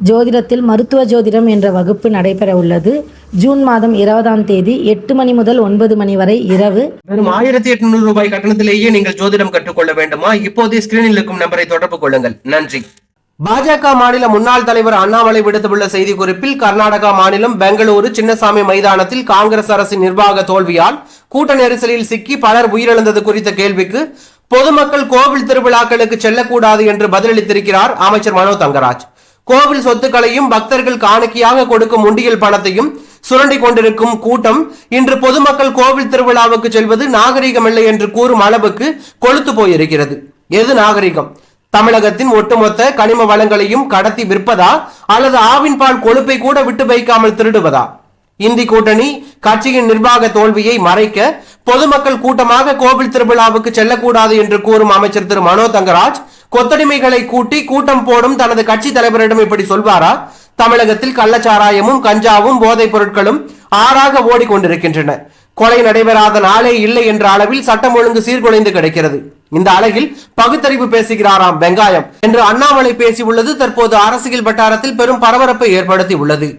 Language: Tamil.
ஜோதிடத்தில் மருத்துவ ஜோதிடம் என்ற வகுப்பு நடைபெற உள்ளது. ஜூன் மாதம் 20ஆம் தேதி 8 மணி முதல் 9 மணி வரை இரவு. வெறும் 1800 ரூபாய் கட்டணத்திலேயே நீங்கள் ஜோதிடம் கற்றுக்கொள்ள வேண்டுமா? இப்போதே ஸ்கிரீனில் இருக்கும் நம்பரை தொடர்பு கொள்ளுங்கள். நன்றி. பாஜக மாநில முன்னாள் தலைவர் அண்ணாமலை விடுத்துள்ள செய்திக்குறிப்பில், கர்நாடகா மாநிலம் பெங்களூரு சின்னசாமி மைதானத்தில் காங்கிரஸ் அரசின் நிர்வாக தோல்வியால் கூட்ட நெரிசலில் சிக்கி பலர் உயிரிழந்தது குறித்த கேள்விக்கு பொதுமக்கள் கோவில் திருவிழாக்களுக்கு செல்லக்கூடாது என்று பதிலளித்திருக்கிறார் அமைச்சர் மனோ தங்கராஜ். கோவில் சொத்துக்களையும் பக்தர்கள் காணிக்கையாக கொடுக்கும் உண்டியல் பணத்தையும் சுரண்டி கொண்டிருக்கும் கூட்டம் இன்று பொதுமக்கள் கோவில் திருவிழாவுக்கு செல்வது நாகரிகமில்லை என்று கூறும் அளவுக்கு கொழுத்து போயிருக்கிறது. எது நாகரிகம்? தமிழகத்தின் ஒட்டுமொத்த கனிம வளங்களையும் கடத்தி விற்பதா அல்லது ஆவின் பால் கொழுப்பை கூட விட்டு வைக்காமல் திருடுவதா? இந்தி கூட்டணி கட்சியின் நிர்வாக தோல்வியை மறைக்க பொதுமக்கள் கூட்டமாக கோவில் திருவிழாவுக்கு செல்லக்கூடாது என்று கூறும் அமைச்சர் திரு மனோ தங்கராஜ் கொத்தடிமைகளை கூட்டி கூட்டம் போடும் தனது கட்சி தலைவரிடம் இப்படி சொல்வாரா? தமிழகத்தில் கள்ளச்சாராயமும் கஞ்சாவும் போதைப் பொருட்களும் ஆறாக ஓடிக்கொண்டிருக்கின்றன. கொலை நடைபெறாத நாளே இல்லை என்ற அளவில் சட்டம் ஒழுங்கு சீர்குலைந்து கிடைக்கிறது. இந்த அழகில் பகுத்தறிவு பேசுகிறாராம் வெங்காயம் என்று அண்ணாமலை பேசியுள்ளது தற்போது அரசியல் வட்டாரத்தில் பெரும் பரபரப்பை ஏற்படுத்தி உள்ளது.